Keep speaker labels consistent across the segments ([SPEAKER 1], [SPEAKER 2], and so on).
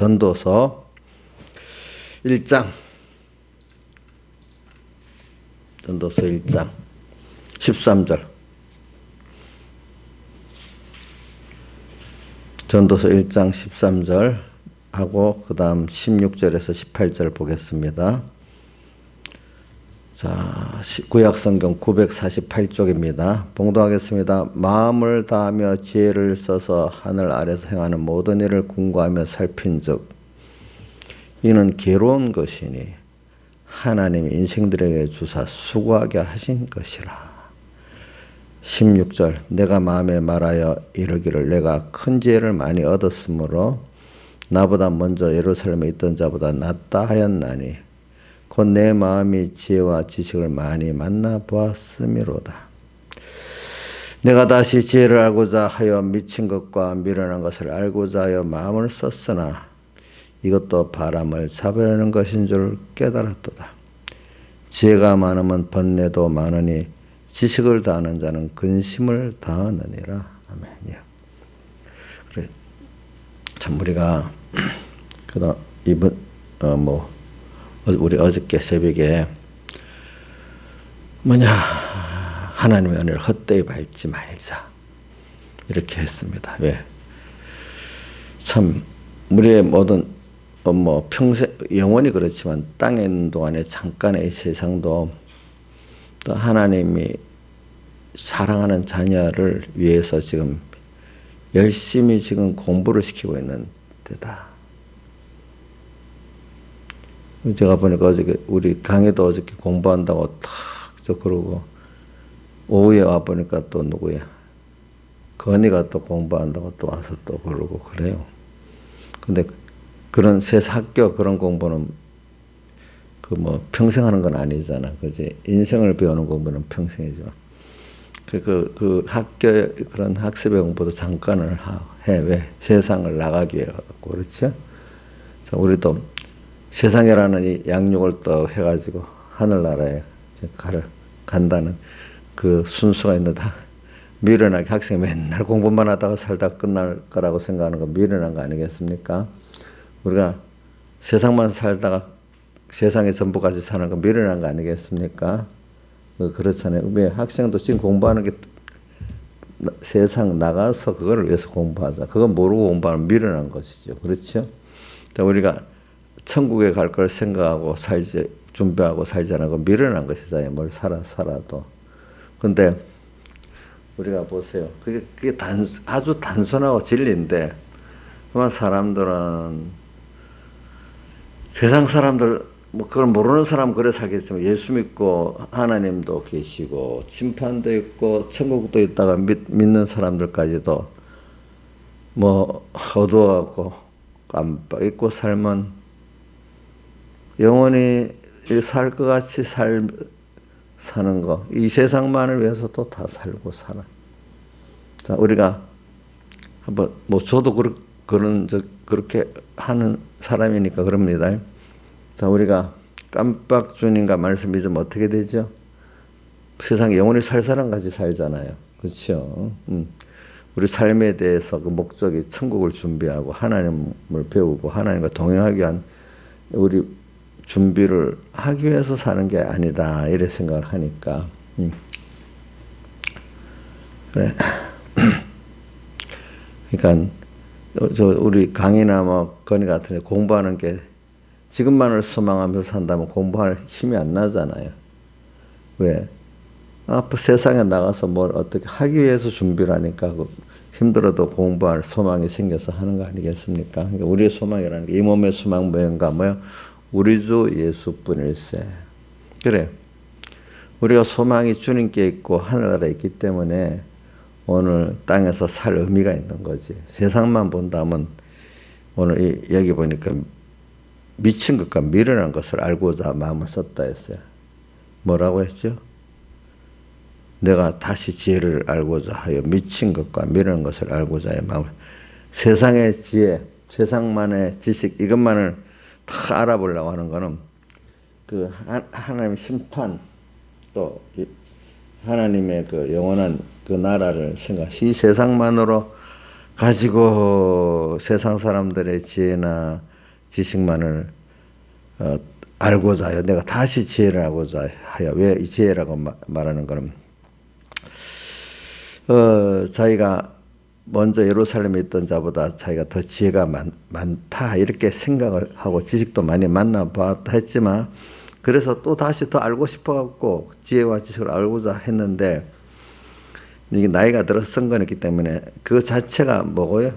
[SPEAKER 1] 전도서 1장 13절 전도서 1장 13절 하고 그 다음 16절에서 18절 보겠습니다. 자, 구약성경 948쪽입니다. 봉독하겠습니다. 마음을 다하며 지혜를 써서 하늘 아래서 행하는 모든 일을 궁구하며 살핀즉 이는 괴로운 것이니 하나님이 인생들에게 주사 수고하게 하신 것이라. 16절 내가 마음에 말하여 이르기를 내가 큰 지혜를 많이 얻었으므로 나보다 먼저 예루살렘에 있던 자보다 낫다 하였나니 곧 내 마음이 지혜와 지식을 많이 만나보았음이로다. 내가 다시 지혜를 알고자 하여 미친 것과 미련한 것을 알고자 하여 마음을 썼으나 이것도 바람을 잡으려는 것인 줄 깨달았도다. 지혜가 많으면 번뇌도 많으니 지식을 다하는 자는 근심을 다하느니라. 아멘. 예. 그래. 참 우리가 그다음 우리 어저께 새벽에 하나님의 은혜를 헛되이 밟지 말자 이렇게 했습니다. 왜? 참 우리의 모든 평생 영원히 그렇지만 땅에 있는 동안에 잠깐의 세상도 또 하나님이 사랑하는 자녀를 위해서 지금 열심히 지금 공부를 시키고 있는 데다. 제가 보니까 어저께 우리 강의도 어저께 공부한다고 탁 그러고 오후에 와 보니까 또 누구야? 건이가 또 공부한다고 또 와서 또 그러고 그래요. 근데 그런 학교 그런 공부는 평생 하는 건 아니잖아. 그지? 인생을 배우는 공부는 평생이죠. 그 학교 그런 학습의 공부도 잠깐을 해. 왜? 세상을 나가기 위해 갖고. 그렇죠? 자, 우리도 세상이라는 이 양육을 또 해가지고 하늘나라에 간다는 그 순수가 있는데 미련하게 학생이 맨날 공부만 하다가 살다 끝날 거라고 생각하는 거 미련한 거 아니겠습니까? 우리가 세상만 살다가 세상의 전부까지 사는 거 미련한 거 아니겠습니까? 그렇잖아요. 왜 학생도 지금 공부하는 게 세상 나가서 그거를 위해서 공부하자. 그건 모르고 공부하면 미련한 것이죠. 그렇죠? 자, 우리가 천국에 갈 걸 생각하고 살지, 준비하고 살자는 건 미련한 것이잖아요. 뭘 살아도. 근데 우리가 보세요. 그게 아주 단순하고 진리인데, 그만 사람들은, 세상 사람들, 그걸 모르는 사람 그래 살겠지만 예수 믿고 하나님도 계시고, 심판도 있고, 천국도 있다가 믿는 사람들까지도 어두워갖고 깜빡 잊고 살면 영원히 살 것 같이 사는 거, 이 세상만을 위해서 또 다 살고 살아. 자, 우리가 한번 저도 그렇게 하는 사람이니까 그럽니다. 자, 우리가 깜빡 주님과 말씀 믿으면 어떻게 되죠? 세상에 영원히 살 사람같이 살잖아요. 그렇죠? 우리 삶에 대해서 그 목적이 천국을 준비하고 하나님을 배우고 하나님과 동행하기 위한 우리 준비를 하기 위해서 사는 게 아니다 이래 생각을 하니까 그래. 그러니까 우리 강의나 건의 같은 데 공부하는 게 지금만을 소망하면서 산다면 공부할 힘이 안 나잖아요. 왜? 세상에 나가서 뭘 어떻게 하기 위해서 준비를 하니까 힘들어도 공부할 소망이 생겨서 하는 거 아니겠습니까? 그러니까 우리의 소망이라는 게 이 몸의 소망 뭐야? 우리 주 예수뿐일세. 그래. 우리가 소망이 주님께 있고 하늘나라에 있기 때문에 오늘 땅에서 살 의미가 있는 거지. 세상만 본다면 오늘 여기 보니까 미친 것과 미련한 것을 알고자 마음을 썼다 했어요. 뭐라고 했죠? 내가 다시 지혜를 알고자 하여 미친 것과 미련한 것을 알고자 하여 마음을. 세상의 지혜, 세상만의 지식 이것만을 다 알아보려고 하는 거는 하나님의 심판 또 하나님의 그 영원한 그 나라를 이 세상만으로 가지고 세상 사람들의 지혜나 지식만을 알고자 하여 내가 다시 지혜를 알고자 하여. 왜 이 지혜라고 말하는 거는 자기가 먼저 예루살렘에 있던 자보다 자기가 더 지혜가 많다 이렇게 생각을 하고 지식도 많이 만나봤다 했지만 그래서 또 다시 더 알고 싶어갖고 지혜와 지식을 알고자 했는데 이게 나이가 들어서 쓴 거였기 때문에 그 자체가 뭐고요?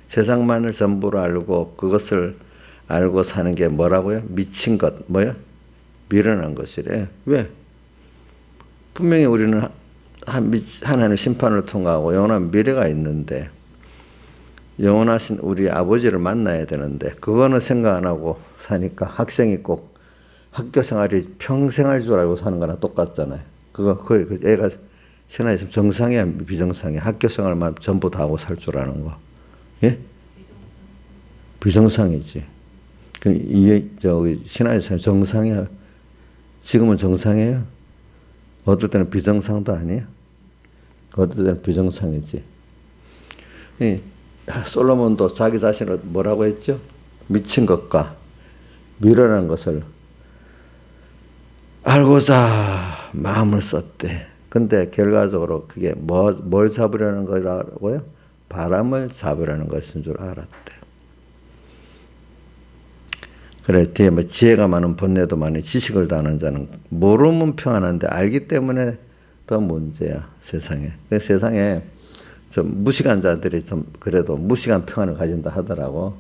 [SPEAKER 1] 세상만을 전부로 알고 그것을 알고 사는 게 뭐라고요? 미친 것, 뭐요? 미련한 것이래. 왜? 분명히 우리는 하나님의 심판을 통과하고 영원한 미래가 있는데 영원하신 우리 아버지를 만나야 되는데 그거는 생각 안 하고 사니까 학생이 꼭 학교 생활이 평생 할 줄 알고 사는 거나 똑같잖아요. 그거 거의 애가 신앙이 있으면 정상이야, 비정상이야? 학교 생활만 전부 다 하고 살 줄 아는 거. 예? 비정상이지. 이게 신앙이 있으면 정상이야. 지금은 정상이에요. 어떨 때는 비정상도 아니에요. 어떨 때는 비정상이지. 솔로몬도 자기 자신을 뭐라고 했죠? 미친 것과 미련한 것을 알고자 마음을 썼대. 근데 결과적으로 그게 뭘 잡으려는 거라고요? 바람을 잡으려는 것인 줄 알았대. 그래, 뒤에 뭐 지혜가 많은 번뇌도 많이 지식을 다하는 자는 모르면 평안한데 알기 때문에 더 문제야, 세상에. 세상에 좀 무식한 자들이 좀 그래도 무식한 평안을 가진다 하더라고.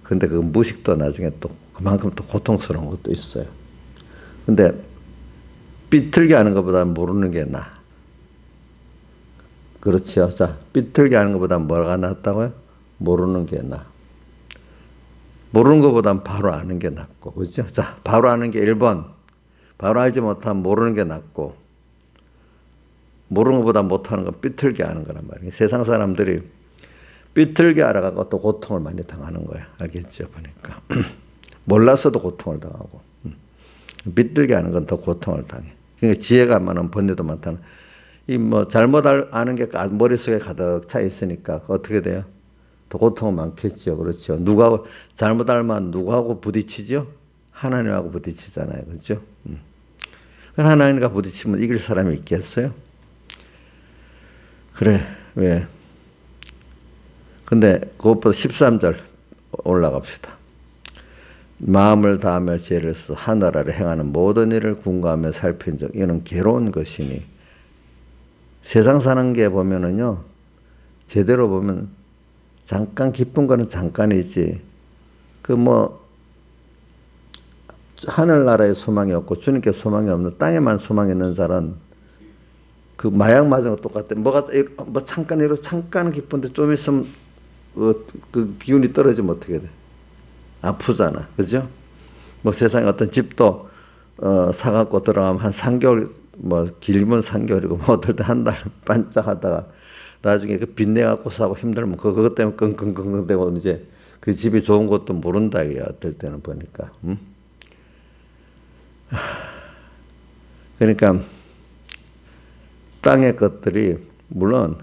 [SPEAKER 1] 근데 그 무식도 나중에 또 그만큼 또 고통스러운 것도 있어요. 근데 삐뚤게 하는 것보다 모르는 게 나아. 그렇지요. 자, 삐뚤게 하는 것보다 뭐가 낫다고요? 모르는 게 나아. 모르는 것보단 바로 아는 게 낫고, 그죠? 자, 바로 아는 게 1번. 바로 알지 못하면 모르는 게 낫고, 모르는 것보다 못하는 건 삐뚤게 하는 거란 말이에요. 세상 사람들이 삐뚤게 알아가고 또 고통을 많이 당하는 거야. 알겠죠? 보니까. 몰라서도 고통을 당하고, 삐뚤게 하는 건 더 고통을 당해. 그러니까 지혜가 많은 번뇌도 많다는, 잘못 아는 게 머릿속에 가득 차 있으니까, 어떻게 돼요? 더 고통은 많겠죠. 그렇죠. 잘못 알면 누구하고 부딪히죠? 하나님하고 부딪히잖아요. 그렇죠? 하나님과 부딪히면 이길 사람이 있겠어요? 그래. 왜? 근데 그것보다 13절 올라갑시다. 마음을 다하며 지혜를 써 하늘 아래 행하는 모든 일을 궁구하며 살핀 적 이는 괴로운 것이니. 세상 사는 게 보면은요, 제대로 보면 잠깐 기쁜 거는 잠깐이지. 하늘나라에 소망이 없고 주님께 소망이 없는 땅에만 소망이 있는 자는 그 마약 맞은 거 똑같아. 잠깐 기쁜데 좀 있으면 그 기운이 떨어지면 어떻게 돼? 아프잖아. 그죠? 세상에 어떤 집도 사갖고 들어가면 한 3개월, 길면 3개월이고, 어떨 때 한 달 반짝하다가 나중에 그 빚내 갖고 사고 힘들면 그것 때문에 끙끙끙끙대고 이제 그 집이 좋은 것도 모른다 이게 어떨 때는 보니까. 그러니까 땅의 것들이 물론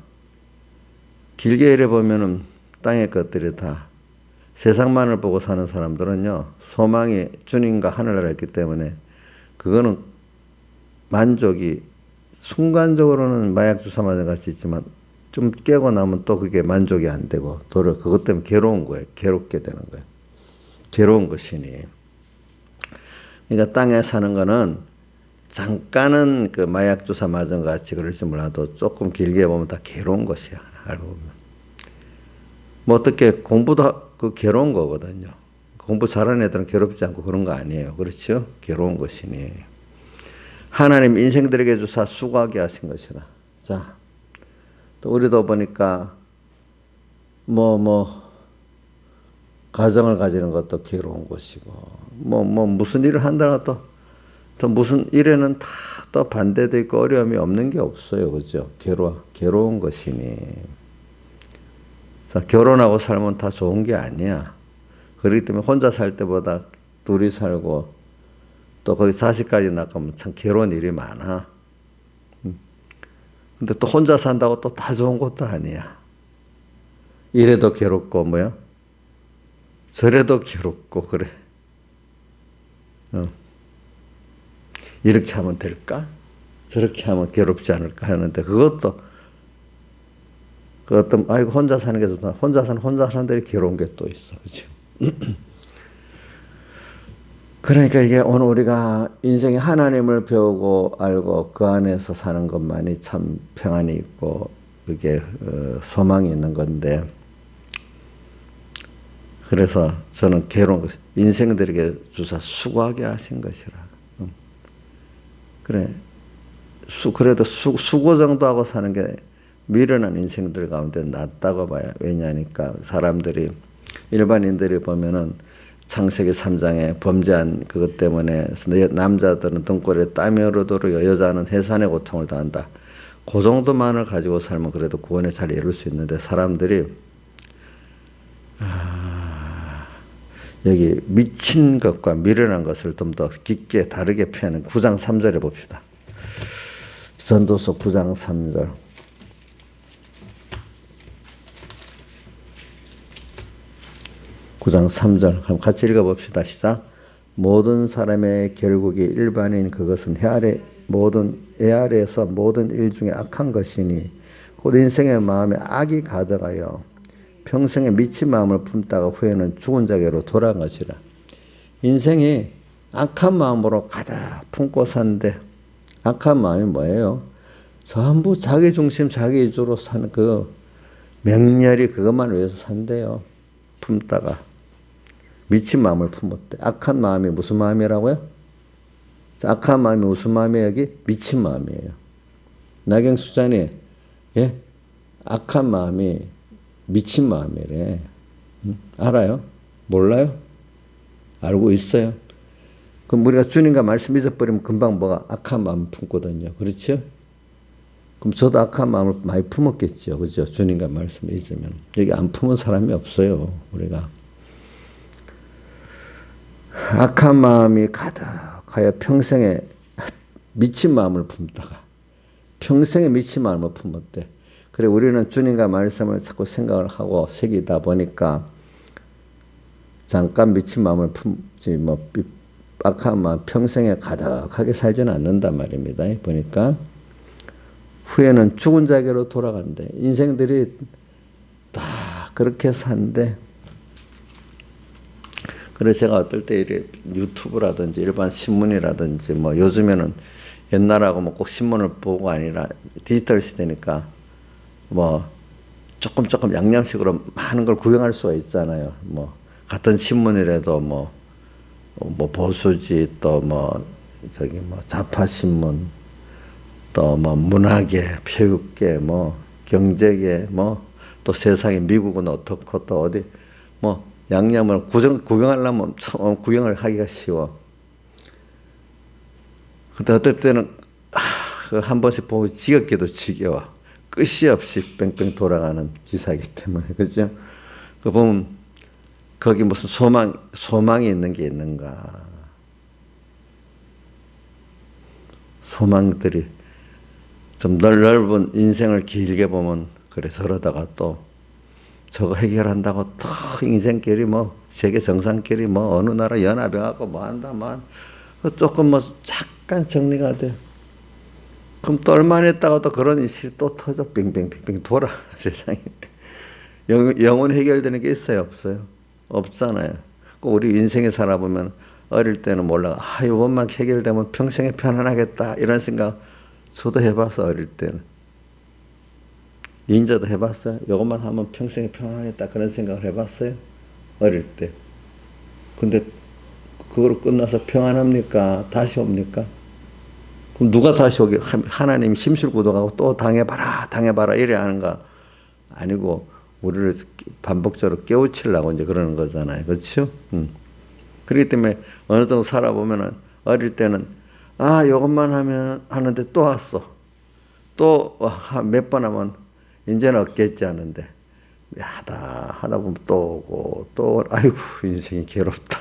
[SPEAKER 1] 길게 이래 보면은 땅의 것들이 다 세상만을 보고 사는 사람들은요 소망이 주님과 하늘나라에 있기 때문에 그거는 만족이 순간적으로는 마약 주사 맞은 같이 있지만 좀 깨고 나면 또 그게 만족이 안 되고 도리어 그것 때문에 괴로운 거예요. 괴롭게 되는 거예요. 괴로운 것이니. 그러니까 땅에 사는 거는 잠깐은 그 마약 주사 맞은 것 같이 그럴지 몰라도 조금 길게 보면 다 괴로운 것이야. 알고 보면. 어떻게 공부도 그 괴로운 거거든요. 공부 잘하는 애들은 괴롭지 않고 그런 거 아니에요. 그렇죠? 괴로운 것이니. 하나님 인생들에게 주사 수고하게 하신 것이라. 자. 또 우리도 보니까 가정을 가지는 것도 괴로운 것이고 무슨 일을 한다고 또 무슨 일에는 다 또 반대도 있고 어려움이 없는 게 없어요. 그죠? 괴로운 것이니. 자, 결혼하고 살면 다 좋은 게 아니야. 그렇기 때문에 혼자 살 때보다 둘이 살고 또 거기 자식까지 낳으면 참 괴로운 일이 많아. 근데 또 혼자 산다고 또 다 좋은 것도 아니야. 이래도 괴롭고 저래도 괴롭고 그래. 이렇게 하면 될까? 저렇게 하면 괴롭지 않을까 하는데 그것도 그 어떤 아이고 혼자 사는 게 좋다. 혼자 사는 데이 괴로운 게 또 있어. 그렇죠? 그러니까 이게 오늘 우리가 인생에 하나님을 배우고 알고 그 안에서 사는 것만이 참 평안이 있고 그게 소망이 있는 건데 그래서 저는 괴로운 것 인생들에게 주사 수고하게 하신 것이라. 그래 그래도 수고 정도 하고 사는 게 미련한 인생들 가운데 낫다고 봐요. 왜냐하니까 사람들이 일반인들이 보면은 창세기 3장에 범죄한 그것 때문에 남자들은 등골에 땀이 흐르도록 여자는 해산의 고통을 당한다. 그 정도만을 가지고 살면 그래도 구원에 잘 이룰 수 있는데 사람들이 여기 미친 것과 미련한 것을 좀 더 깊게 다르게 표현하는 9장 3절에 봅시다. 전도서 9장 3절. 9장 3절 한번 같이 읽어봅시다. 시작. 모든 사람의 결국이 일반인 그것은 애 아래에서 모든 일 중에 악한 것이니 곧 인생의 마음에 악이 가득하여 평생에 미친 마음을 품다가 후에는 죽은 자에게로 돌아간 것이라. 인생이 악한 마음으로 가득 품고 사는데 악한 마음이 뭐예요? 전부 자기 중심 자기 위주로 사는 그 맹렬히 그것만 위해서 산대요. 품다가 미친 마음을 품었대. 악한 마음이 무슨 마음이라고요? 악한 마음이 무슨 마음이에요? 여기 미친 마음이에요. 나경수자님, 예? 악한 마음이 미친 마음이래. 알아요? 몰라요? 알고 있어요. 그럼 우리가 주님과 말씀 잊어버리면 금방 뭐가 악한 마음 품거든요. 그렇죠? 그럼 저도 악한 마음을 많이 품었겠죠. 그죠? 주님과 말씀 잊으면. 여기 안 품은 사람이 없어요. 우리가. 악한 마음이 가득하여 평생에 미친 마음을 품다가 평생에 미친 마음을 품었대. 그래 우리는 주님과 말씀을 자꾸 생각을 하고 새기다 보니까 잠깐 미친 마음을 품지 악한 마음 평생에 가득하게 살지는 않는단 말입니다. 보니까 후에는 죽은 자에게로 돌아간대. 인생들이 다 그렇게 산대. 그래서 제가 어떨 때 이래 유튜브라든지 일반 신문이라든지 뭐 요즘에는 옛날하고 뭐 꼭 신문을 보고 아니라 디지털 시대니까 뭐 조금 양념식으로 많은 걸 구경할 수가 있잖아요. 뭐 같은 신문이라도 뭐 보수지 또 뭐 저기 뭐 좌파 신문 또 뭐 문화계, 교육계, 뭐 경제계 뭐 또 세상에 미국은 어떻고 또 어디 뭐 양념을 구경하려면 구경을 하기가 쉬워. 근데 어떨 때는 한 번씩 보고 지겹게도 지겨워. 끝이 없이 뺑뺑 돌아가는 기사이기 때문에 그죠? 그 보면 거기 무슨 소망이 있는 게 있는가? 소망들이 좀 넓은 인생을 길게 보면 그래 저러다가 또 저거 해결한다고 또 인생길이 뭐 세계 정상길이 뭐 어느 나라 연합해갖고 뭐 한다 조금 뭐 잠깐 정리가 돼. 그럼 또 얼마나 있다가 또 그런 일이 또 터져 빙빙 돌아 세상에. 영원 해결되는 게 있어요 없어요? 없잖아요. 꼭 우리 인생에 살아보면 어릴 때는 몰라. 이것만 해결되면 평생에 편안하겠다 이런 생각 저도 해봤어 어릴 때는. 인자도 해봤어요. 이것만 하면 평생에 편안하겠다 그런 생각을 해봤어요 어릴 때. 근데 그거로 끝나서 평안합니까? 다시 옵니까? 그럼 누가 다시 오게? 하나님이 심술구독하고 또 당해봐라 이래 하는가? 아니고 우리를 반복적으로 깨우치려고 이제 그러는 거잖아요. 그렇죠? 그렇기 때문에 어느 정도 살아보면은 어릴 때는 이것만 하는데 또 왔어. 또 몇 번 하면 이제는 없겠지 하는데 하다 보면 또 오고 또 아이고 인생이 괴롭다.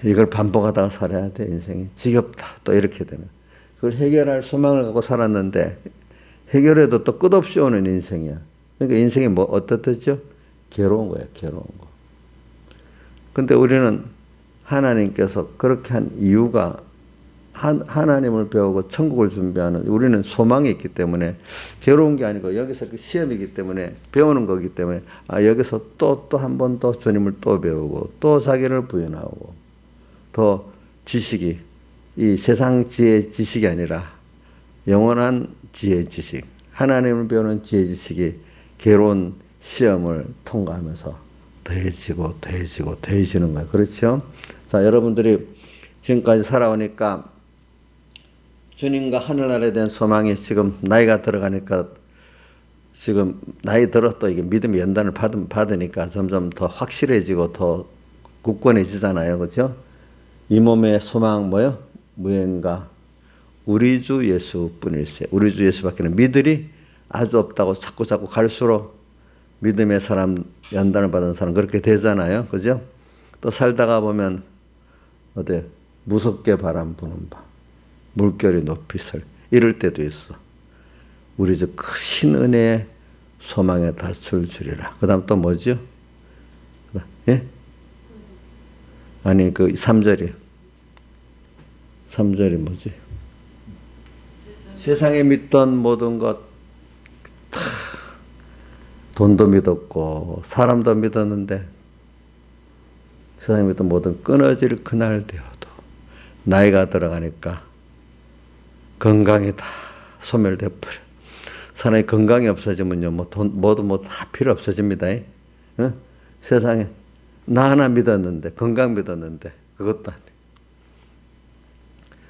[SPEAKER 1] 이걸 반복하다가 살아야 돼. 인생이 지겹다. 또 이렇게 되는. 그걸 해결할 소망을 갖고 살았는데 해결해도 또 끝없이 오는 인생이야. 그러니까 인생이 뭐 어떻죠? 괴로운 거야. 괴로운 거. 근데 우리는 하나님께서 그렇게 한 이유가 하나님을 배우고 천국을 준비하는 우리는 소망이 있기 때문에 괴로운 게 아니고 여기서 그 시험이기 때문에 배우는 거기 때문에 여기서 또 한 번 더 주님을 또 배우고 또 자기를 부인하고 더 지식이 이 세상 지혜 지식이 아니라 영원한 지혜 지식 하나님을 배우는 지혜 지식이 괴로운 시험을 통과하면서 더해지고 더해지고 더해지는 거예요. 그렇죠? 자, 여러분들이 지금까지 살아오니까 주님과 하늘나라에 대한 소망이 지금 나이가 들어가니까 지금 나이 들어 또 이게 믿음의 연단을 받으니까 점점 더 확실해지고 더 굳건해지잖아요. 그죠? 이 몸의 소망 뭐요? 무언가 우리 주 예수뿐일세. 우리 주 예수밖에는 믿을이 아주 없다고 자꾸 갈수록 믿음의 사람 연단을 받은 사람 그렇게 되잖아요. 그죠? 또 살다가 보면 어때? 무섭게 바람 부는 밤 물결이 높이 설 이럴 때도 있어. 우리 저 크신 은혜의 소망에 닿을 줄이라. 그 다음 또 뭐죠? 예? 아니 그 3절이 뭐지? 세상에 믿던 모든 것 돈도 믿었고 사람도 믿었는데 세상에 믿던 모든 끊어질 그날 되어도 나이가 들어가니까 건강이 다 소멸돼 버려. 사람이 건강이 없어지면요, 모두 다 필요 없어집니다. 어? 세상에 나 하나 믿었는데 건강 믿었는데 그것도 안 돼.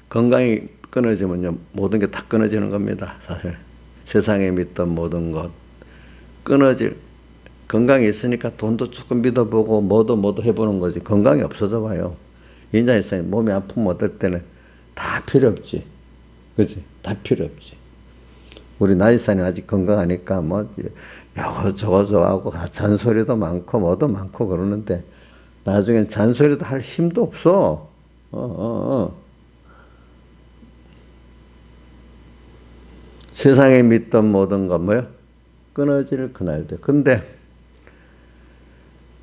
[SPEAKER 1] 건강이 끊어지면요, 모든 게 다 끊어지는 겁니다. 사실 세상에 믿던 모든 것 끊어질. 건강이 있으니까 돈도 조금 믿어보고 뭐도 해보는 거지. 건강이 없어져 봐요. 인자 있어요. 몸이 아프면 어떨 때는 다 필요 없지. 그치? 다 필요 없지. 우리 나이산이 아직 건강하니까 뭐 저거 하고 잔소리도 많고 뭐도 많고 그러는데 나중엔 잔소리도 할 힘도 없어. 세상에 믿던 모든 것 뭐요? 끊어질 그날도. 근데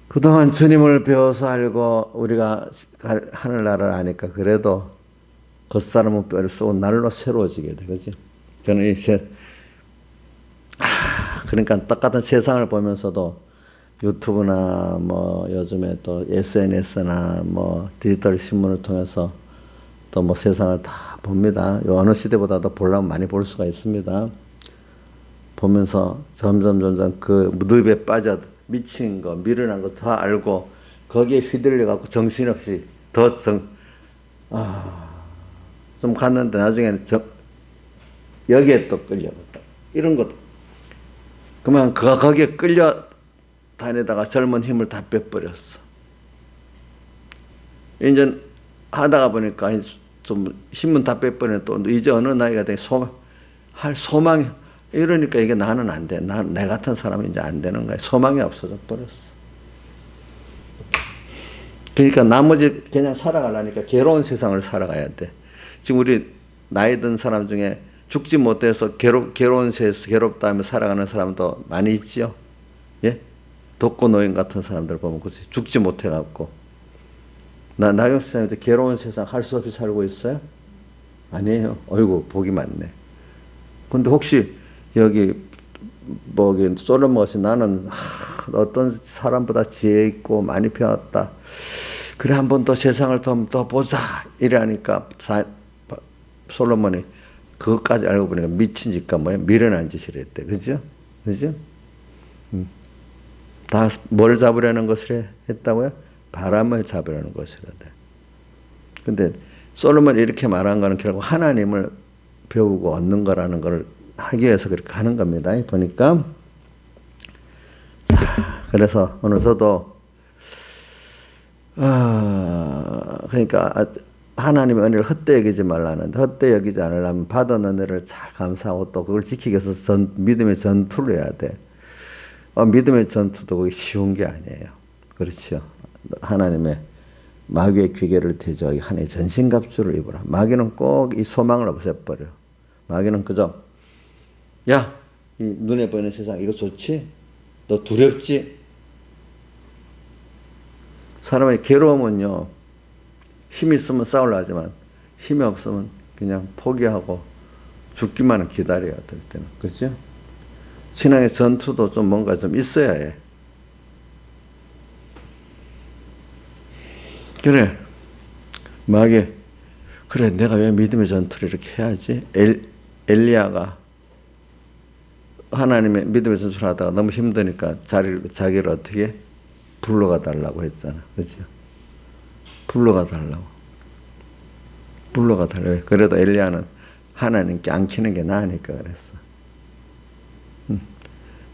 [SPEAKER 1] 그동안 주님을 배워서 알고 우리가 하늘나라를 아니까 그래도 겉사람은 뼈를 쏘고 날로 새로워지게 돼. 그지? 저는 이제 그러니까 똑같은 세상을 보면서도 유튜브나 뭐 요즘에 또 SNS나 뭐 디지털 신문을 통해서 또 뭐 세상을 다 봅니다. 어느 시대보다도 보려면 많이 볼 수가 있습니다. 보면서 점점 그 늪에 빠져 미친 거, 미련한 거 다 알고 거기에 휘둘려 갖고 정신없이 좀 갔는데 나중에는 여기에 또 끌려갔다. 이런 것도. 그러면 거기에 끌려 다니다가 젊은 힘을 다 빼버렸어. 이제 하다가 보니까 좀 힘은 다 빼버리네. 또 이제 어느 나이가 되니 소망이 이러니까 이게 나는 안 돼. 내 같은 사람은 이제 안 되는 거야. 소망이 없어져 버렸어. 그러니까 나머지 그냥 살아가려니까 괴로운 세상을 살아가야 돼. 지금 우리 나이 든 사람 중에 죽지 못해서 괴로운 세상, 괴롭다 하며 살아가는 사람도 많이 있지요. 예? 독거노인 같은 사람들 보면 그렇지. 죽지 못해갖고. 나경수 사님한테 괴로운 세상 할 수 없이 살고 있어요? 아니에요. 어이구, 복이 많네. 근데 혹시 여기 솔로몬이 나는 어떤 사람보다 지혜 있고 많이 배웠다. 그래 한번 더 세상을 더 보자. 이래하니까 솔로몬이 그것까지 알고 보니까 미친 짓과 뭐야? 미련한 짓을 했대. 그죠? 다 뭘 잡으려는 것을 했다고요? 바람을 잡으려는 것이라 돼. 근데 솔로몬이 이렇게 말한 거는 결국 하나님을 배우고 얻는 거라는 걸 하기 위해서 그렇게 하는 겁니다. 보니까. 자, 그래서 오늘 저도, 그러니까 하나님의 은혜를 헛되이 여기지 말라는데, 헛되이 여기지 않으려면 받은 은혜를 잘 감사하고 또 그걸 지키기 위해서 믿음의 전투를 해야 돼. 믿음의 전투도 그게 쉬운 게 아니에요. 그렇죠. 하나님의 마귀의 귀계를 대저 하나의 전신갑주를 입으라. 마귀는 꼭 이 소망을 없애버려. 마귀는 그저 야, 이 눈에 보이는 세상 이거 좋지? 너 두렵지? 사람의 괴로움은요, 힘이 있으면 싸우려 하지만 힘이 없으면 그냥 포기하고 죽기만을 기다려야 될 때는. 그렇죠? 신앙의 전투도 좀 뭔가 좀 있어야 해. 그래. 마귀, 그래, 내가 왜 믿음의 전투를 이렇게 해야지? 엘리야가 하나님의 믿음의 전투를 하다가 너무 힘드니까 자기를 어떻게 불러가 달라고 했잖아. 그죠? 불러가 달라고. 불러가 달라고. 그래도 엘리야는 하나님께 안기는 게 나으니까 그랬어.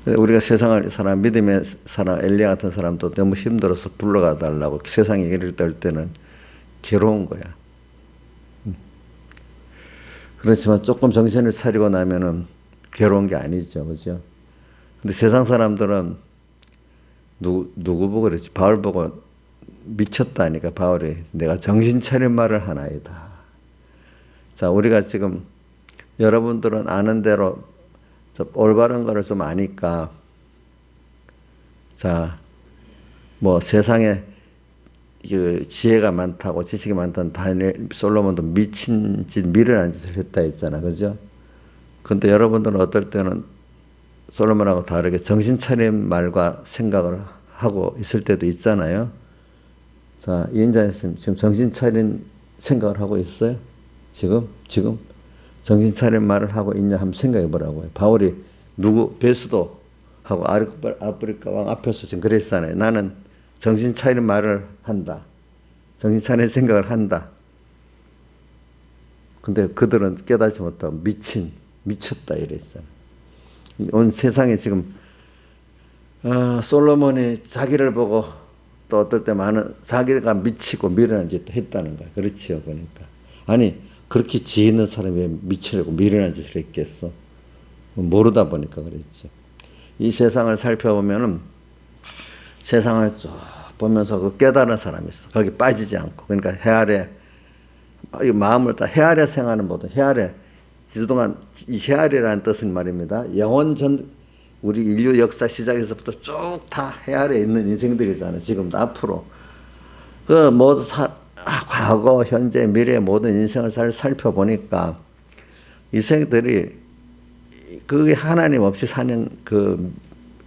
[SPEAKER 1] 우리가 세상을 살아, 믿음의 사람, 엘리야 같은 사람도 너무 힘들어서 불러가 달라고 세상에 이를 떨 때는 괴로운 거야. 그렇지만 조금 정신을 차리고 나면은 괴로운 게 아니죠. 그죠? 근데 세상 사람들은 누구 보고 그랬지? 바울 보고 미쳤다니까, 바울이. 내가 정신 차린 말을 하나이다. 자, 우리가 지금 여러분들은 아는 대로 올바른 거를 좀 아니까, 자, 뭐 세상에 그 지혜가 많다고 지식이 많다는 솔로몬도 미친 짓, 미련한 짓을 했다 했잖아. 그죠? 근데 여러분들은 어떨 때는 솔로몬하고 다르게 정신 차린 말과 생각을 하고 있을 때도 있잖아요. 자, 이인자님 지금 정신 차린 생각을 하고 있어요? 지금 정신 차린 말을 하고 있냐 한번 생각해 보라고요. 바울이 베스도하고 아프리카 왕 앞에서 지금 그랬잖아요. 나는 정신 차린 말을 한다. 정신 차린 생각을 한다. 근데 그들은 깨닫지 못하고 미쳤다 이랬잖아요. 온 세상에 지금 솔로몬이 자기를 보고 또 어떨 때 자기가 미치고 미련한 짓도 했다는 거야. 그렇지요. 그러니까. 아니, 그렇게 지혜 있는 사람이 왜 미치려고 미련한 짓을 했겠어? 모르다 보니까 그랬지. 이 세상을 살펴보면은 세상을 쭉 보면서 그 깨달은 사람이 있어. 거기 빠지지 않고. 그러니까 해 아래, 이 마음을 다 해 아래 생하는 모든, 해 아래, 그동안 이 해 아래라는 뜻은 말입니다. 영원 우리 인류 역사 시작에서부터 쭉 다 해 아래에 있는 인생들이잖아요. 지금도 앞으로. 그 모두 과거, 현재, 미래 모든 인생을 잘 살펴보니까 인생들이 그게 하나님 없이 사는 그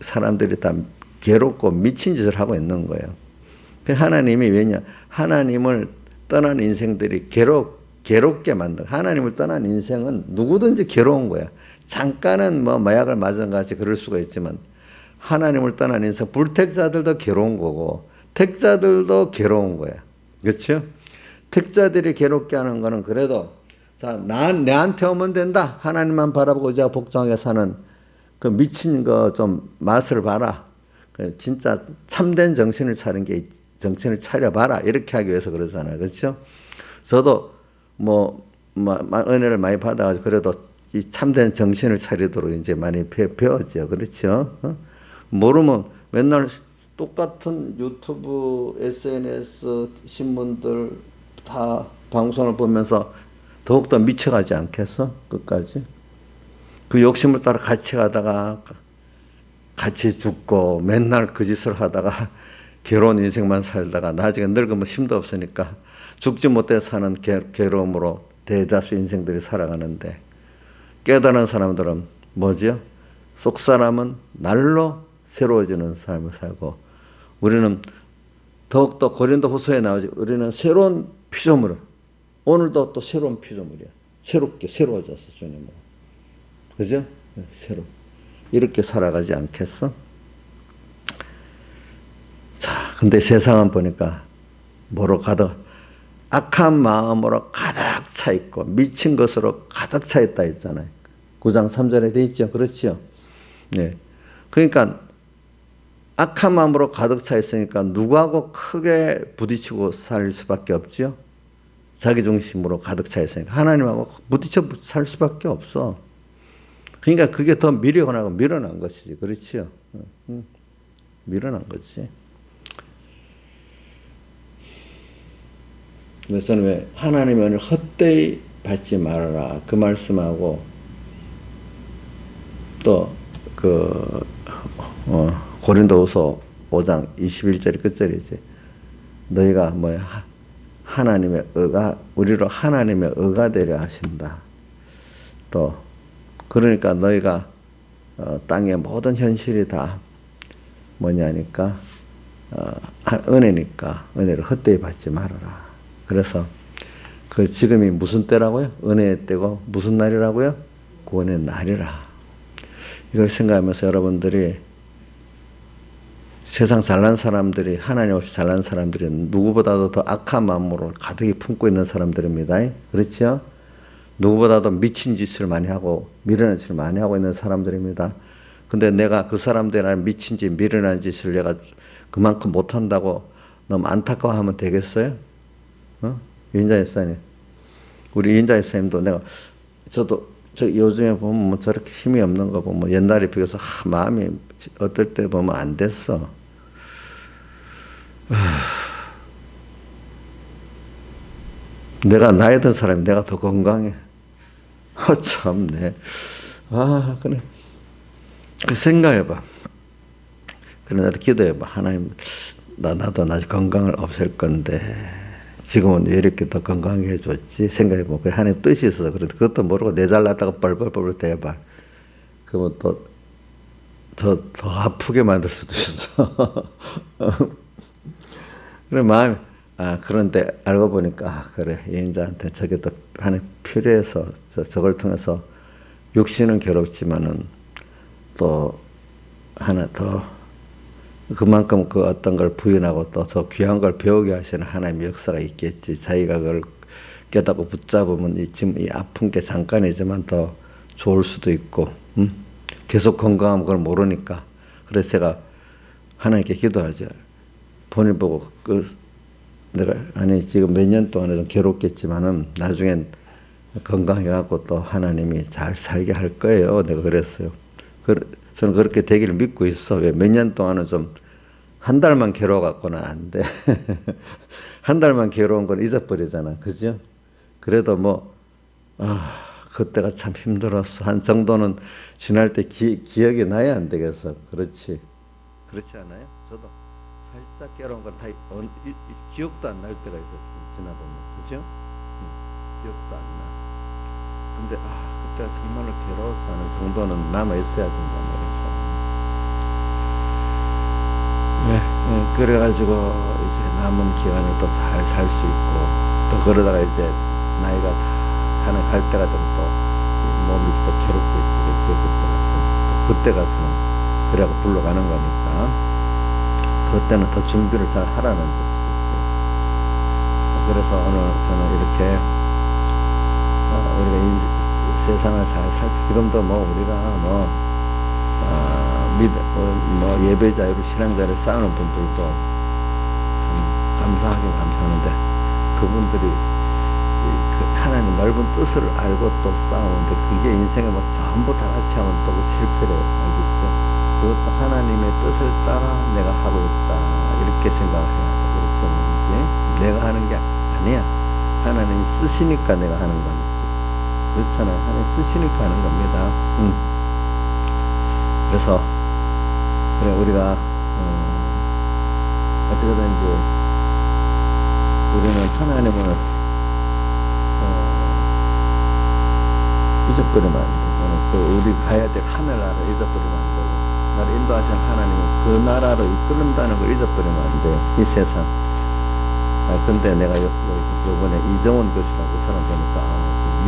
[SPEAKER 1] 사람들이 다 괴롭고 미친 짓을 하고 있는 거예요. 하나님이 왜냐? 하나님을 떠난 인생들이 괴롭게 만든, 하나님을 떠난 인생은 누구든지 괴로운 거야. 잠깐은 뭐 마약을 맞은 것 같이 그럴 수가 있지만 하나님을 떠난 인생, 불택자들도 괴로운 거고 택자들도 괴로운 거야. 그렇죠? 택자들이 괴롭게 하는 거는 그래도 자, 내한테 오면 된다. 하나님만 바라보고 의지하고 복종하게 사는 그 미친 거 좀 맛을 봐라. 진짜 참된 정신을 차려봐라. 이렇게 하기 위해서 그러잖아요. 그렇죠? 저도 은혜를 많이 받아가지고 그래도 이 참된 정신을 차리도록 이제 많이 배웠죠. 그렇죠? 모르면 맨날 똑같은 유튜브, SNS, 신문들 다 방송을 보면서 더욱더 미쳐가지 않겠어? 끝까지. 그 욕심을 따라 같이 가다가 같이 죽고 맨날 그 짓을 하다가 괴로운 인생만 살다가 나중에 늙으면 힘도 없으니까 죽지 못해 사는 괴로움으로 대다수 인생들이 살아가는데 깨달은 사람들은 뭐죠? 속 사람은 날로 새로워지는 삶을 살고 우리는 더욱더 고린도후서에 나오죠. 우리는 새로운 피조물, 오늘도 또 새로운 피조물이야. 새로워졌어, 주님으로. 그죠? 이렇게 살아가지 않겠어? 자, 근데 세상은 보니까 악한 마음으로 가득 차 있고 미친 것으로 가득 차 있다 했잖아요. 9장 3절에 돼 있죠. 그렇지요? 네. 그러니까 악한 마음으로 가득 차 있으니까 누구하고 크게 부딪히고 살 수밖에 없죠. 자기 중심으로 가득 차 있으니까 하나님하고 부딪혀 살 수밖에 없어. 그러니까 그게 더 밀어난 것이지. 그렇지요? 밀어난 거지. 그래서 왜 하나님의 은혜를 헛되이 받지 말아라. 그 말씀하고 또 고린도후서 5장 21절이 끝절이지. 너희가 하나님의 의가 우리로 하나님의 의가 되려 하신다. 또 그러니까 너희가 땅의 모든 현실이 다 뭐냐니까 은혜니까 은혜를 헛되이 받지 말아라. 그래서 그 지금이 무슨 때라고요? 은혜의 때고 무슨 날이라고요? 구원의 날이라. 이걸 생각하면서 여러분들이 세상 잘난 사람들이 하나님 없이 잘난 사람들이 누구보다도 더 악한 마음으로 가득히 품고 있는 사람들입니다. 그렇죠? 누구보다도 미친 짓을 많이 하고 미련한 짓을 많이 하고 있는 사람들입니다. 근데 내가 그 사람들이 미친 짓, 미련한 짓을 내가 그만큼 못한다고 너무 안타까워하면 되겠어요? 윤자 집사님. 우리 윤자 집사님도 저도 요즘에 보면 저렇게 힘이 없는 거 보면 옛날에 비해서 마음이 어떨 때 보면 안 됐어. 내가 나이 든 사람이 내가 더 건강해. 참네. 그래. 그 생각해봐. 그래, 나도 기도해봐. 하나님, 나도 나중에 건강을 없앨 건데, 지금은 왜 이렇게 더 건강하게 해줬지? 생각해보면, 그 하나님 뜻이 있어서 그래. 그것도 모르고 내 잘났다가 뻘뻘뻘 대봐. 그러면 또, 더 아프게 만들 수도 있어. 그래, 마음이, 그런데 알고 보니까, 그래, 여인자한테 저게 또 하나님 필요해서, 저걸 통해서 육신은 괴롭지만은, 또 하나 더 그만큼 그 어떤 걸 부인하고 또 더 귀한 걸 배우게 하시는 하나님의 역사가 있겠지. 자기가 그걸 깨닫고 붙잡으면 지금 이 아픈 게 잠깐이지만 더 좋을 수도 있고, 계속 건강하면 그걸 모르니까. 그래서 제가 하나님께 기도하죠. 본인 보고 내가 지금 몇 년 동안에 좀 괴롭겠지만은 나중엔 건강해갖고 또 하나님이 잘 살게 할 거예요. 내가 그랬어요. 저는 그렇게 되기를 믿고 있어. 왜 몇 년 동안은 좀 한 달만 괴로워갖고는 안 돼. 한 달만 괴로운 건 잊어버리잖아. 그죠? 그래도 그때가 참 힘들었어. 한 정도는 지날 때 기억이 나야 안 되겠어. 그렇지. 그렇지 않아요? 저도 살짝 괴로운 건 다 기억도 안 날 때가 있어. 지나보면. 그죠? 기억도 안 나. 근데 그때가 정말로 괴로워서 하는 정도는 남아있어야 된다 말이죠. 그래가지고 이제 남은 기간을 또 잘 살 수 있고, 또 그러다가 이제 나이가 갈 때가 되면 또 몸이 또 괴롭고 있고, 그때 같으면 그래갖고 불러가는 거니까, 그때는 더 준비를 잘 하라는 뜻이겠죠. 그래서 오늘 저는 이렇게 우리가 이 세상을 잘 지금도 우리가 예배자유로 신앙자를 쌓는 분들도 참 감사하긴 감사하는데, 그분들이 하나님 넓은 뜻을 알고 또 싸우는데, 그게 인생에 전부 다 같이 하면 또 그 실패를 알겠죠. 그것도 하나님의 뜻을 따라 내가 하고 있다, 이렇게 생각을 해야 돼. 그렇지. 내가 하는 게 아니야. 하나님이 쓰시니까 내가 하는 거지. 그렇잖아요. 하나님 쓰시니까 하는 겁니다. 그래서 우리가 어떻게든지 우리는 하나님을 잊어버리면 안 되고, 우리 가야 될 하늘나라를 잊어버리면 안 되고, 나를 인도하신 하나님은 그 나라로 이끌는다는 걸 잊어버리면 안 돼요. 이 세상. 근데 내가 요번에 이정원 교수라고 그 사람 보니까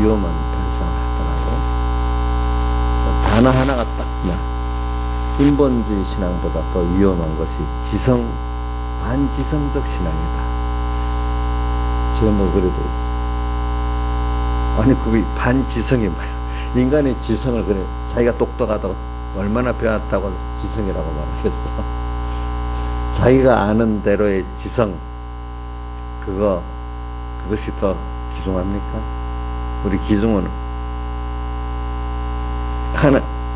[SPEAKER 1] 위험한 발상을 하더라고. 단어 하나가 딱 인본주의 신앙보다 더 위험한 것이 반지성적 신앙이다. 지금도 그래도 있어. 아니, 그게 반지성이 뭐야? 인간의 지성을 자기가 똑똑하다고 얼마나 배웠다고 지성이라고 말하겠어. 자기가 아는 대로의 지성, 그것이 더 귀중합니까? 우리 기중은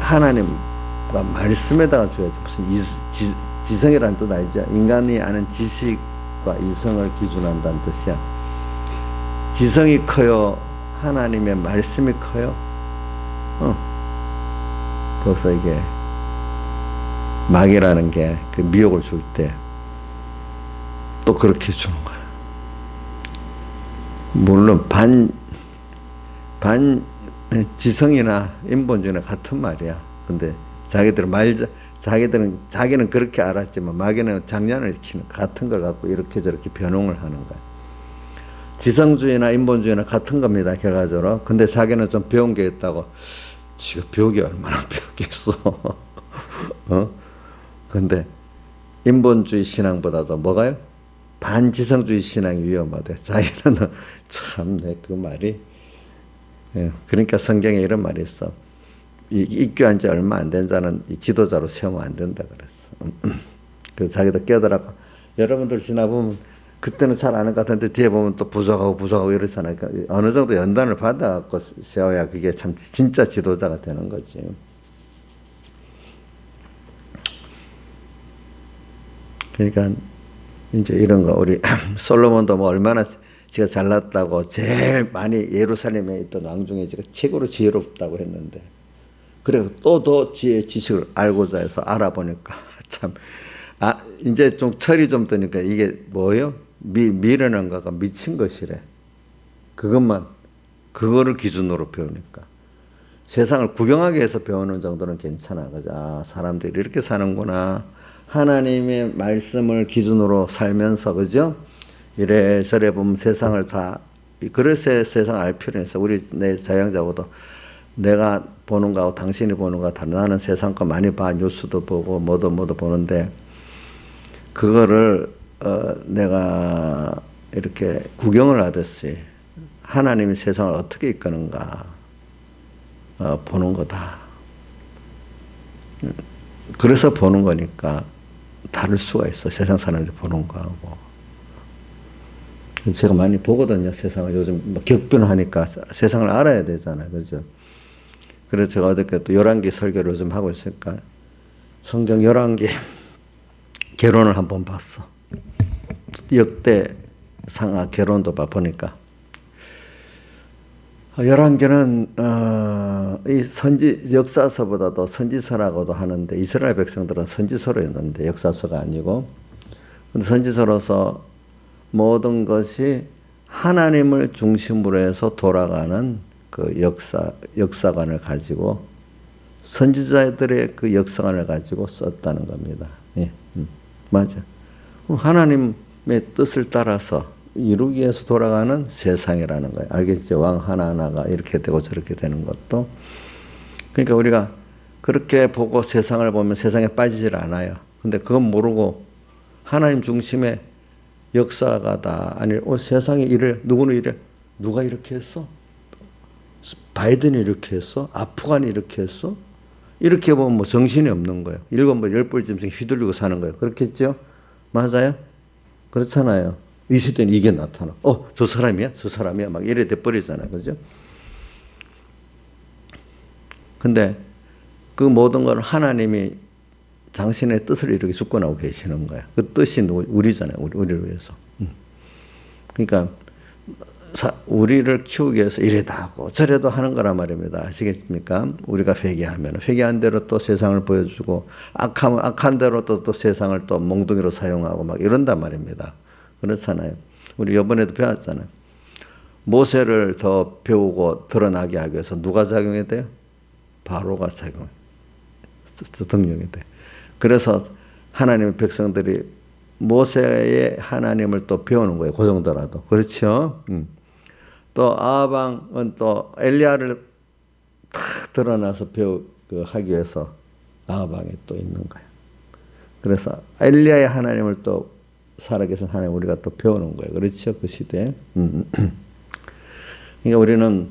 [SPEAKER 1] 하나님과 말씀에다가 줘야지. 무슨 지성이라는 뜻 알죠? 인간이 아는 지식과 이성을 기준한다는 뜻이야. 지성이 커요? 하나님의 말씀이 커요? 벌써 이게 마귀라는 게 그 미혹을 줄 때 또 그렇게 주는 거야. 물론 지성이나 인본주의나 같은 말이야. 근데 자기는 그렇게 알았지만 마귀는 장난을 치는 같은 걸 갖고 이렇게 저렇게 변형을 하는 거야. 지성주의나 인본주의나 같은 겁니다, 결과적으로. 근데 자기는 좀 배운 게 있다고. 지가 배운 게 얼마나 배웠겠어. 근데 인본주의 신앙보다도 뭐가요? 반지성주의 신앙이 위험하대. 자기는 참내 그 말이. 그러니까 성경에 이런 말이 있어. 입교한 지 얼마 안 된 자는 지도자로 세우면 안 된다 그랬어. 그 자기도 깨달았고. 여러분들 지나보면 그때는 잘 아는 것 같은데 뒤에 보면 또 부족하고 이러잖아요. 그러니까 어느 정도 연단을 받아갖고 세워야 그게 참 진짜 지도자가 되는 거지. 그러니까 이제 이런 거 우리 솔로몬도 뭐 얼마나 지가 잘났다고 제일 많이 예루살렘에 있던 왕 중에 지가 최고로 지혜롭다고 했는데 그리고 또 더 지식을 알고자 해서 알아보니까 참 이제 좀 철이 좀 드니까 이게 뭐예요? 미련한 거가 미친 것이래. 그거를 기준으로 배우니까 세상을 구경하기 위해서 배우는 정도는 괜찮아. 그죠? 사람들이 이렇게 사는구나. 하나님의 말씀을 기준으로 살면서, 그죠? 이래저래 보면 세상을 다, 그래서 세상을 알 필요는 있어. 내 자영자고도 내가 보는 거하고 당신이 보는 거가 다르다. 나는 세상 거 많이 봐. 뉴스도 보고, 뭐도 보는데, 그거를, 내가 이렇게 구경을 하듯이 하나님이 세상을 어떻게 이끄는가, 보는 거다. 그래서 보는 거니까 다를 수가 있어. 세상 사람들이 보는 거하고. 제가 많이 보거든요. 세상을 요즘 뭐 격변하니까 세상을 알아야 되잖아요. 그죠? 그래서 제가 어저께 또 열왕기 설교를 요즘 하고 있으니까 성경 열왕기 결혼을 한번 봤어. 역대 상하 결혼도 보니까 열왕기는 이 역사서보다도 선지서라고도 하는데 이스라엘 백성들은 선지서로였는데 역사서가 아니고 근데 선지서로서 모든 것이 하나님을 중심으로 해서 돌아가는 그 역사관을 가지고 선지자들의 그 역사관을 가지고 썼다는 겁니다. 예, 맞아. 하나님의 뜻을 따라서 이루기 위해서 돌아가는 세상이라는 거예요. 알겠죠? 왕 하나하나가 이렇게 되고 저렇게 되는 것도. 그러니까 우리가 그렇게 보고 세상을 보면 세상에 빠지질 않아요. 근데 그건 모르고 하나님 중심의 역사가다. 아니, 세상에 누구는 이래. 누가 이렇게 했어? 바이든이 이렇게 했어? 아프간이 이렇게 했어? 이렇게 보면 뭐 정신이 없는 거예요. 10벌쯤씩 휘둘리고 사는 거예요. 그렇겠죠? 맞아요? 그렇잖아요. 이 시대는 이게 나타나. 저 사람이야? 저 사람이야? 막 이래 돼버리잖아요. 그죠? 근데 그 모든 걸 하나님이 당신의 뜻을 이렇게 주권하고 계시는 거야. 그 뜻이 우리잖아요. 우리를 위해서. 그러니까 우리를 키우기 위해서 이래다 하고 저래도 하는 거란 말입니다. 아시겠습니까? 우리가 회개하면 회개한 대로 또 세상을 보여주고 악한 대로 또 세상을 또 몽둥이로 사용하고 막 이런단 말입니다. 그렇잖아요. 우리 이번에도 배웠잖아요. 모세를 더 배우고 드러나게 하기 위해서 누가 작용해야 돼요? 바로가 등용이 돼. 그래서 하나님의 백성들이 모세의 하나님을 또 배우는 거예요. 그 정도라도. 그렇죠? 또 아방은 또 엘리야를 탁 드러나서 하기 위해서 아방이 또 있는 거예요. 그래서 엘리야의 하나님을 또 살아계신 하나님 우리가 또 배우는 거예요. 그렇죠? 그 시대에. 그러니까 우리는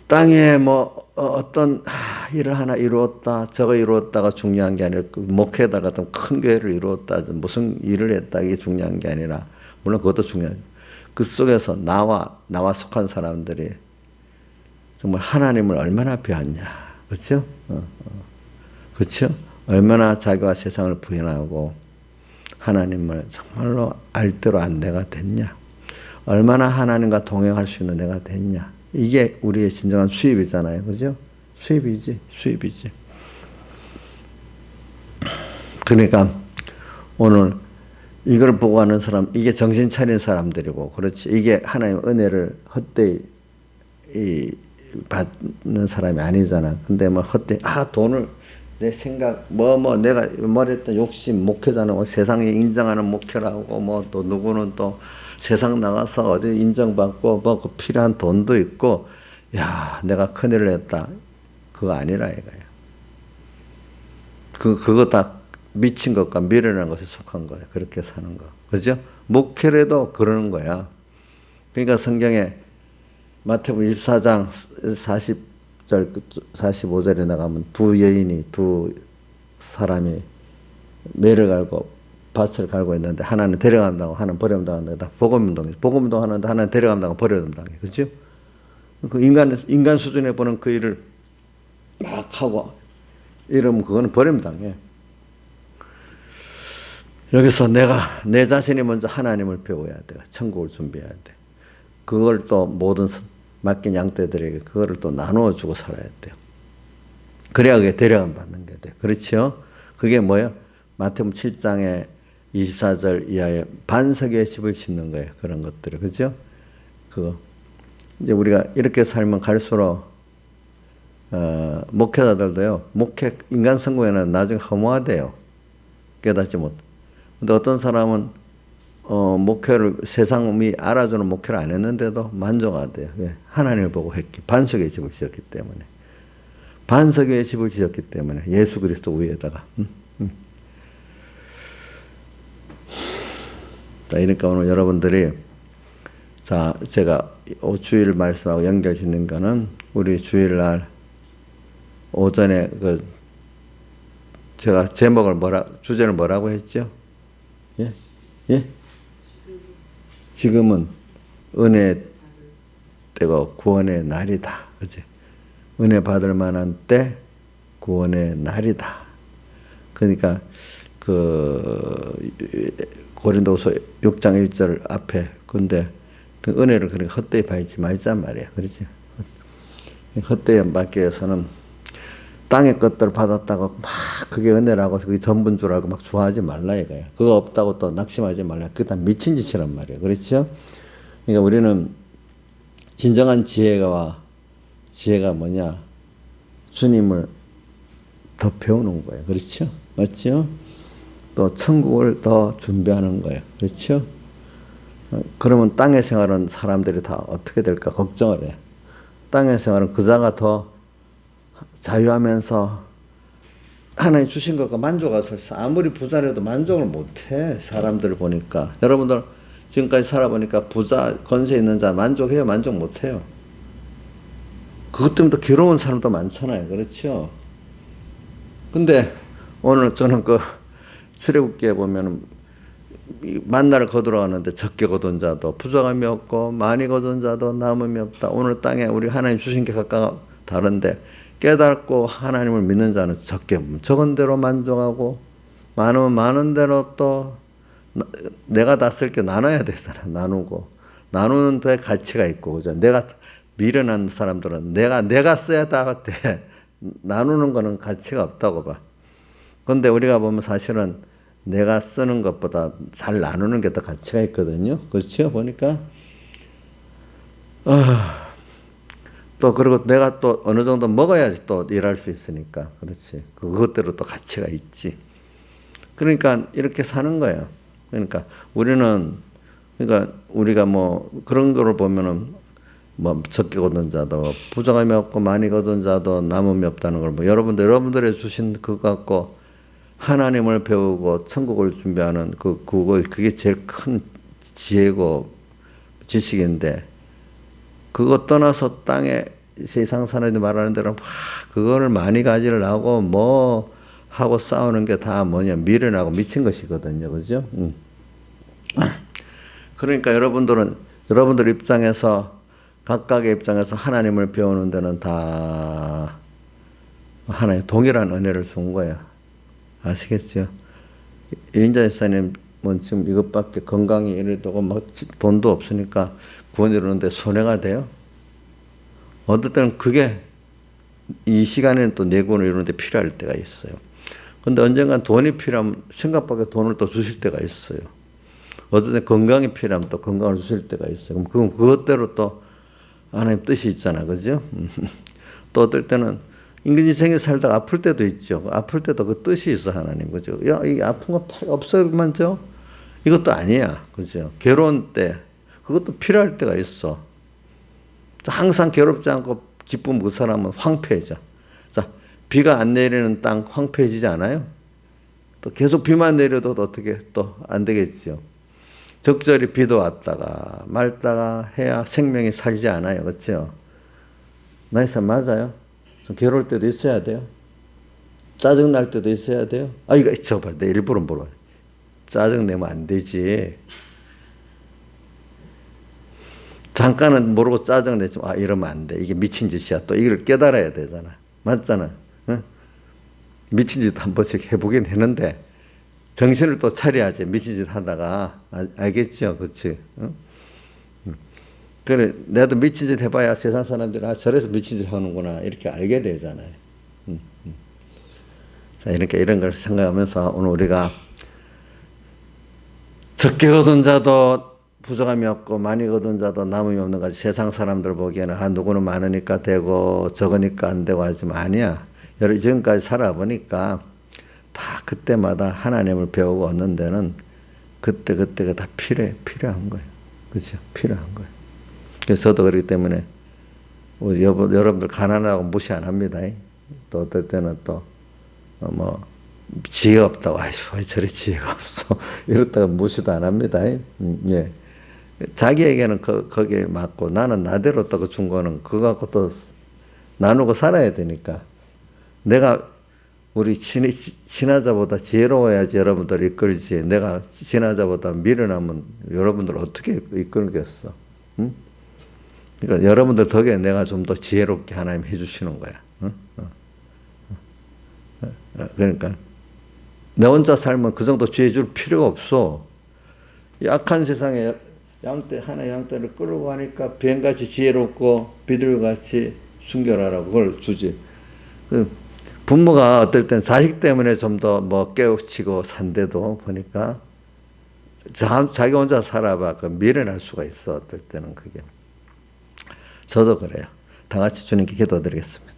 [SPEAKER 1] 땅에 뭐 어떤 일을 하나 이루었다, 저거 이루었다가 중요한 게 아니라 목회다 같은 큰 교회를 이루었다, 무슨 일을 했다 이게 중요한 게 아니라 물론 그것도 중요하죠. 그 속에서 나와 속한 사람들이 정말 하나님을 얼마나 배웠냐, 그렇죠? 그렇죠? 얼마나 자기와 세상을 부인하고 하나님을 정말로 알대로 안내가 됐냐, 얼마나 하나님과 동행할 수 있는 내가 됐냐. 이게 우리의 진정한 수입이잖아요. 그죠? 수입이지. 그러니까 오늘 이걸 보고 하는 사람, 이게 정신 차린 사람들이고, 그렇지. 이게 하나님 은혜를 헛되이 받는 사람이 아니잖아. 근데 뭐 헛되이, 돈을 내 생각, 내가 말했던 욕심, 목회자는 세상에 인정하는 목회라고, 또 누구는 또 세상 나가서 어디 인정받고, 그 필요한 돈도 있고, 야, 내가 큰일을 했다. 그거 아니라 이거야. 그거 다 미친 것과 미련한 것에 속한 거예요. 그렇게 사는 거. 그죠? 목회라도 그러는 거야. 그러니까 성경에 마태복음 24장 40절, 45절에 나가면 두 사람이 매를 갈고 밭을 갈고 있는데 하나는 데려간다고 하나는 버림당한다. 다 복음운동이죠. 복음운동 하는데 하나는 데려간다고 버림당해. 그죠? 그 인간 수준에 보는 그 일을 막 하고 이러면 그거는 버림당해. 여기서 내 자신이 먼저 하나님을 배워야 돼. 천국을 준비해야 돼. 그걸 또 모든 맡긴 양떼들에게 그거를 또 나누어 주고 살아야 돼요. 그래야 그게 데려감 받는 게 돼. 그렇죠? 그게 뭐예요? 마태복음 7장에 24절 이하에 반석의 집을 짓는 거예요. 그런 것들을. 그죠? 이제 우리가 이렇게 살면 갈수록, 목회자들도요, 인간 성공에는 나중에 허무하대요. 깨닫지 못. 근데 어떤 사람은, 목회를, 세상이 알아주는 목회를 안 했는데도 만족하대요. 왜? 하나님을 보고 했기. 반석의 집을 지었기 때문에. 반석의 집을 지었기 때문에. 예수 그리스도 위에다가. 그러니까 오늘 여러분들이, 자, 제가 주일 말씀하고 연결 짓는 거는 우리 주일날 오전에 제가 주제를 뭐라고 했죠? 예? 지금은 은혜 때가 구원의 날이다. 그치? 은혜 받을 만한 때 구원의 날이다. 그러니까 고린도서 6장 1절 앞에 근데 그 은혜를 그렇게 헛되이 받지 말자 말이야. 그렇지? 헛되이 받기 위해서는 땅의 것들을 받았다고 막 그게 은혜라고 그게 전부인 줄 알고 막 좋아하지 말라 이거야. 그거 없다고 또 낙심하지 말라. 그게 다 미친 짓이란 말이야. 그렇죠? 그러니까 우리는 진정한 지혜가 뭐냐? 주님을 더 배우는 거예요. 그렇죠? 맞죠? 또 천국을 더 준비하는 거예요. 그렇죠? 그러면 땅의 생활은 사람들이 다 어떻게 될까 걱정을 해. 땅의 생활은 그자가 더 자유하면서 하나님 주신 것과 만족해서 아무리 부자라도 만족을 못해. 사람들을 보니까. 여러분들 지금까지 살아보니까 부자, 권세 있는 자 만족해요? 만족 못해요? 그것 때문에 또 괴로운 사람도 많잖아요. 그렇죠? 근데 오늘 저는 출애굽기에 보면은 만나를 거두러 가는데 적게 거둔 자도 부족함이 없고 많이 거둔 자도 남음이 없다. 오늘 땅에 우리 하나님 주신 게 각각 다른데 깨닫고 하나님을 믿는 자는 적은 대로 만족하고 많으면 많은 대로 또 내가 다 쓸 게 나눠야 되잖아. 나누는 데 가치가 있고 그죠? 내가 미련한 사람들은 내가 써야 다 돼. 나누는 거는 가치가 없다고 봐. 그런데 우리가 보면 사실은 내가 쓰는 것보다 잘 나누는 게 더 가치가 있거든요. 그렇죠? 보니까. 또 그리고 내가 또 어느 정도 먹어야지 또 일할 수 있으니까. 그렇지. 그것대로 또 가치가 있지. 그러니까 이렇게 사는 거예요. 그러니까 우리가 그런 거를 보면은 적게 거둔 자도 부정함이 없고 많이 거둔 자도 남음이 없다는 걸 여러분들이 주신 그거 갖고 하나님을 배우고 천국을 준비하는 그게 제일 큰 지혜고 지식인데 그거 떠나서 땅에 세상 사람들이 말하는 대로 그거를 많이 가지려고 하고 싸우는 게 다 미련하고 미친 것이거든요. 그죠? 그러니까 여러분들 입장에서 각각의 입장에서 하나님을 배우는 데는 다 하나의 동일한 은혜를 준 거야. 아시겠죠? 이인자 집사님은 지금 이것밖에 건강이 이래도고 돈도 없으니까 구원 이루는데 손해가 돼요? 어떨 때는 그게 이 시간에는 또 내 구원을 이루는데 필요할 때가 있어요. 근데 언젠간 돈이 필요하면 생각밖에 돈을 또 주실 때가 있어요. 어떤 때 건강이 필요하면 또 건강을 주실 때가 있어요. 그럼 그것대로 또 하나님 뜻이 있잖아. 그죠? 또 어떨 때는 인간인생에 살다가 아플 때도 있죠. 아플 때도 그 뜻이 있어, 하나님. 그죠? 야, 이 아픈 거 없어만 줘? 이것도 아니야. 그죠? 괴로운 때, 그것도 필요할 때가 있어. 항상 괴롭지 않고 기쁨 그 사람은 황폐해져. 자, 비가 안 내리는 땅 황폐해지지 않아요? 또 계속 비만 내려도 어떻게 또 안 되겠죠. 적절히 비도 왔다가 말다가 해야 생명이 살지 않아요. 그렇죠? 나이사 맞아요? 좀 괴로울 때도 있어야 돼요. 짜증 날 때도 있어야 돼요. 아, 이거 저 봐. 내 일부러 물어봐. 짜증 내면 안 되지. 잠깐은 모르고 짜증 내지만 아, 이러면 안 돼. 이게 미친 짓이야. 또 이걸 깨달아야 되잖아. 맞잖아. 응? 미친 짓 한 번씩 해보긴 했는데 정신을 또 차려야지. 미친 짓 하다가 알겠죠? 그렇지? 응? 그래, 내도 미친 짓 해봐야 세상 사람들이 아, 저래서 미친 짓 하는구나 이렇게 알게 되잖아요. 자, 이렇게 이런 걸 생각하면서 오늘 우리가 적게 거둔 자도 부족함이 없고 많이 거둔 자도 남음이 없는 것이 세상 사람들 보기에는 아, 누구는 많으니까 되고 적으니까 안 되고 하지만 아니야. 여러 지금까지 살아보니까 다 그때마다 하나님을 배우고 얻는 데는 그때가 다 필요한 거예요. 그렇죠? 필요한 거예요. 그래서 저도 그렇기 때문에 여러분들 가난하다고 무시 안 합니다. 또 어떨 때는 또 뭐 지혜가 없다고 아이 저리 지혜가 없어 이렇다가 무시도 안 합니다. 예. 자기에게는 거기에 맞고 나는 나대로 또 준 거는 그거 갖고 또 나누고 살아야 되니까 내가 우리 신하자보다 지혜로워야지 여러분들 이끌지 내가 신하자보다 미련하면 여러분들 어떻게 이끌겠어? 응? 그러니까 여러분들 덕에 내가 좀 더 지혜롭게 하나님 해주시는 거야. 응? 그러니까 내 혼자 살면 그 정도 지혜 줄 필요가 없어. 약한 세상에 하나 양떼를 끌고 가니까 뱀같이 지혜롭고 비둘기같이 순결하라고 그걸 주지. 부모가 어떨 땐 자식 때문에 좀 더 뭐 깨우치고 산데도 보니까 자기 혼자 살아봐 그 미련할 수가 있어. 어떨 때는 그게. 저도 그래요. 다 같이 주님께 기도드리겠습니다.